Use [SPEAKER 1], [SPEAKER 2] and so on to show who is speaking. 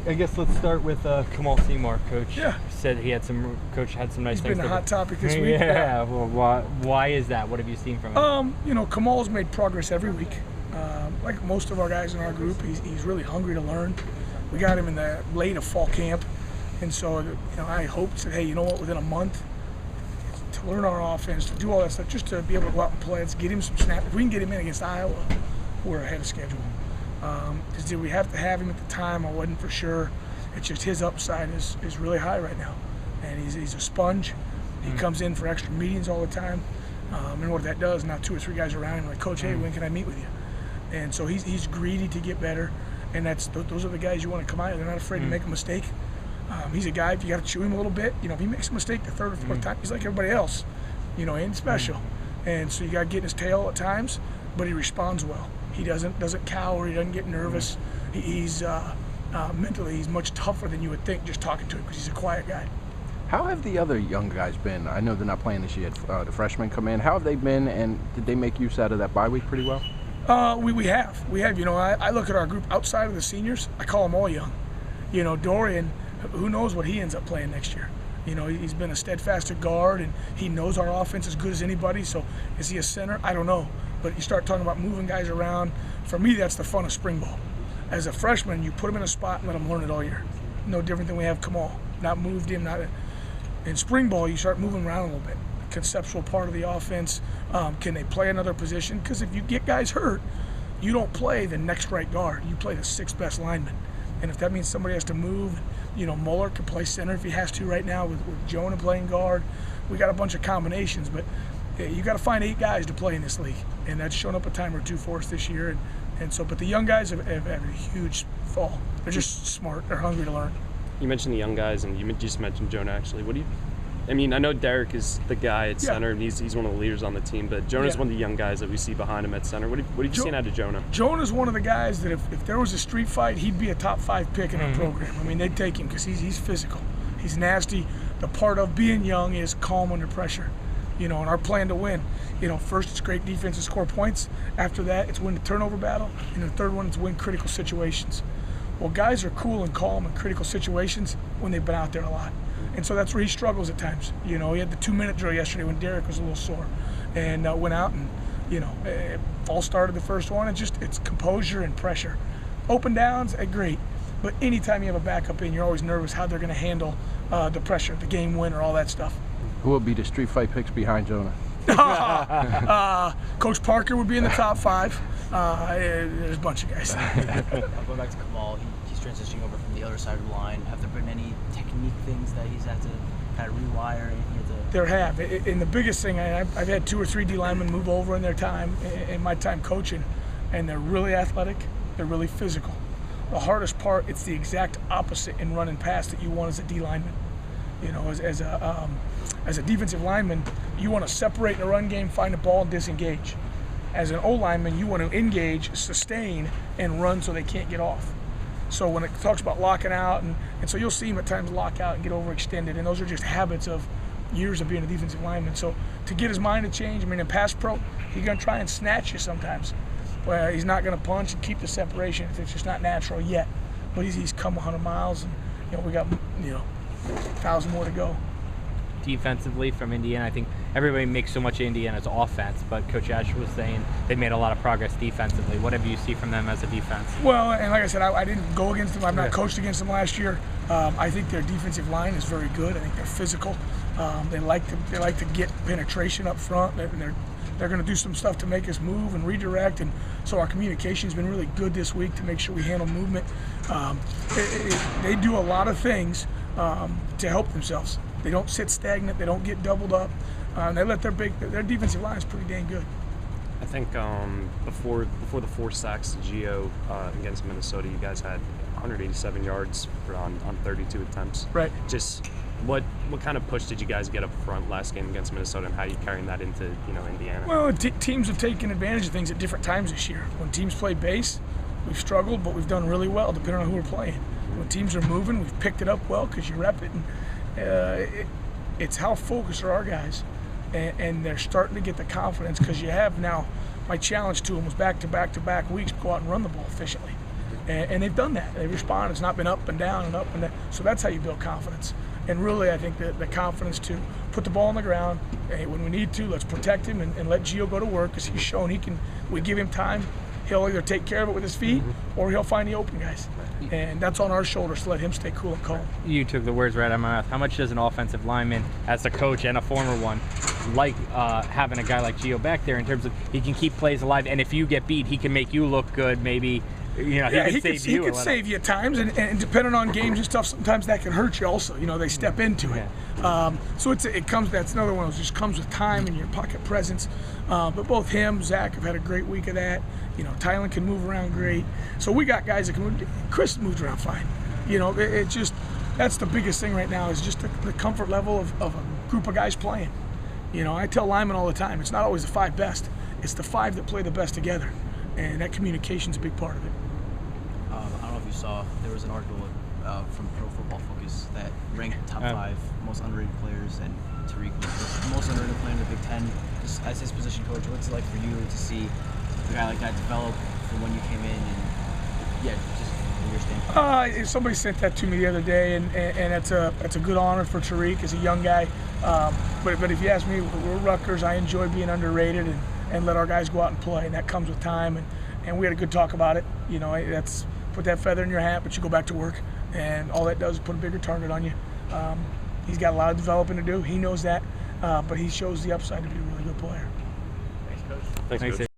[SPEAKER 1] I guess let's start with Kamal Seymour. Coach said Coach had some nice things.
[SPEAKER 2] He's been a hot topic this week.
[SPEAKER 1] Yeah. Well, why is that? What have you seen from him?
[SPEAKER 2] You know, Kamal's made progress every week. Like most of our guys in our group, he's really hungry to learn. We got him in the late of fall camp, and so I hoped that, hey, you know what, within a month, to learn our offense, to do all that stuff, just to be able to go out and play. Let's get him some snaps. If we can get him in against Iowa, we're ahead of schedule. Because did we have to have him at the time? I wasn't for sure. It's just his upside is really high right now, and he's a sponge. He comes in for extra meetings all the time, and what that does, now 2 or 3 guys around him like, Coach, hey, when can I meet with you? And so he's greedy to get better, and those are the guys you want to come out. They're not afraid to make a mistake. He's a guy, if you got to chew him a little bit, if he makes a mistake the 3rd or 4th time, he's like everybody else, ain't special. And so you got to get in his tail at times, but he responds well. He doesn't cower, he doesn't get nervous. He's mentally, he's much tougher than you would think just talking to him, because he's a quiet guy.
[SPEAKER 3] How have the other young guys been? I know they're not playing this year. The freshmen come in. How have they been, and did they make use out of that bye week pretty well?
[SPEAKER 2] We have. I look at our group outside of the seniors, I call them all young. Dorian, who knows what he ends up playing next year. He's been a steadfast guard, and he knows our offense as good as anybody. So is he a center? I don't know. But you start talking about moving guys around. For me, that's the fun of spring ball. As a freshman, you put him in a spot and let him learn it all year. No different than we have Kamal. Not moved him. In spring ball, you start moving around a little bit. Conceptual part of the offense. Can they play another position? Because if you get guys hurt, you don't play the next right guard. You play the 6th best lineman. And if that means somebody has to move, Muller can play center if he has to right now with Jonah playing guard. We got a bunch of combinations, but you got to find 8 guys to play in this league, and that's shown up a time or two for us this year. And so, but the young guys have had a huge fall. They're just smart. They're hungry to learn.
[SPEAKER 4] You mentioned the young guys, and you just mentioned Jonah. Actually, I know Derek is the guy at center, and he's one of the leaders on the team. But Jonah's one of the young guys that we see behind him at center. What did you see out of Jonah?
[SPEAKER 2] Jonah's one of the guys that if there was a street fight, he'd be a top 5 pick in our program. They'd take him because he's physical. He's nasty. The part of being young is calm under pressure. And our plan to win. First it's great defense and score points. After that, it's win the turnover battle, and the 3rd one is win critical situations. Well, guys are cool and calm in critical situations when they've been out there a lot. And so that's where he struggles at times. He had the 2-minute drill yesterday when Derek was a little sore, and went out and, fall started the first one. It's composure and pressure. Open downs, great. But anytime you have a backup in, you're always nervous how they're going to handle the pressure, the game winner, all that stuff.
[SPEAKER 3] Who will be the street fight picks behind Jonah?
[SPEAKER 2] Coach Parker would be in the top 5. There's a bunch of guys.
[SPEAKER 5] Going back to Kamal, he's transitioning over from the other side of the line. Have there been any technique things that he's had to kind of rewire?
[SPEAKER 2] There have. And the biggest thing, I've had 2 or 3 D linemen move over in their time, in my time coaching, and they're really athletic. They're really physical. The hardest part, it's the exact opposite in run and pass that you want as a D lineman. As a defensive lineman, you want to separate in the run game, find the ball, and disengage. As an O lineman, you want to engage, sustain, and run so they can't get off. So when it talks about locking out, and so you'll see him at times lock out and get overextended, and those are just habits of years of being a defensive lineman. So to get his mind to change, in pass pro, he's going to try and snatch you sometimes. Well, he's not going to punch and keep the separation. It's just not natural yet. But he's come 100 miles, and we got 1,000 more to go.
[SPEAKER 1] Defensively from Indiana, I think everybody makes so much of Indiana's offense, but Coach Asher was saying they've made a lot of progress defensively. Whatever you see from them as a defense?
[SPEAKER 2] Well, and like I said, I didn't go against them. I've not coached against them last year. I think their defensive line is very good. I think they're physical. They like to get penetration up front. They're going to do some stuff to make us move and redirect, and so our communication's been really good this week to make sure we handle movement. They do a lot of things to help themselves. They don't sit stagnant. They don't get doubled up. They let their defensive line is pretty dang good.
[SPEAKER 4] I think before the 4 sacks to Gio against Minnesota, you guys had 187 yards on 32 attempts.
[SPEAKER 2] Right.
[SPEAKER 4] Just what kind of push did you guys get up front last game against Minnesota, and how are you carrying that into Indiana?
[SPEAKER 2] Well, teams have taken advantage of things at different times this year. When teams play base, we've struggled, but we've done really well depending on who we're playing. When teams are moving, we've picked it up well because you rep it. And it's how focused are our guys, and they're starting to get the confidence because you have now. My challenge to them was back-to-back-to-back weeks, go out and run the ball efficiently. And they've done that. They've responded. It's not been up and down and up and down. So that's how you build confidence. And really, I think that the confidence to put the ball on the ground. Hey, when we need to, let's protect him and let Gio go to work, because he's shown he can. We give him time. He'll either take care of it with his feet or he'll find the open guys. And that's on our shoulders to let him stay cool and calm.
[SPEAKER 1] You took the words right out of my mouth. How much does an offensive lineman, as a coach and a former one, like having a guy like Gio back there in terms of he can keep plays alive, and if you get beat, he can make you look good, maybe. You know,
[SPEAKER 2] he could save you at times, and depending on games and stuff, sometimes that can hurt you also. You know, they step into it. So it comes. That's another one. It just comes with time and your pocket presence. But both him, Zach have had a great week of that. You know, Tylen can move around great. So we got guys that can move. Chris moved around fine. You know, it just that's the biggest thing right now is just the comfort level of a group of guys playing. You know, I tell linemen all the time, it's not always the 5 best. It's the 5 that play the best together, and that communication's a big part of it.
[SPEAKER 5] I don't know if you saw, there was an article from Pro Football Focus that ranked top 5 most underrated players, and Tariq was the most underrated player in the Big Ten. Just as his position coach, what's it like for you to see a guy like that develop from when you came in, and just from your standpoint?
[SPEAKER 2] Somebody sent that to me the other day, and that's a good honor for Tariq as a young guy. But if you ask me, we're Rutgers. I enjoy being underrated and let our guys go out and play, and that comes with time. And we had a good talk about it. You know, that's put that feather in your hat, but you go back to work, and all that does is put a bigger target on you. He's got a lot of developing to do. He knows that, but he shows the upside to be a really good player.
[SPEAKER 4] Thanks, Coach.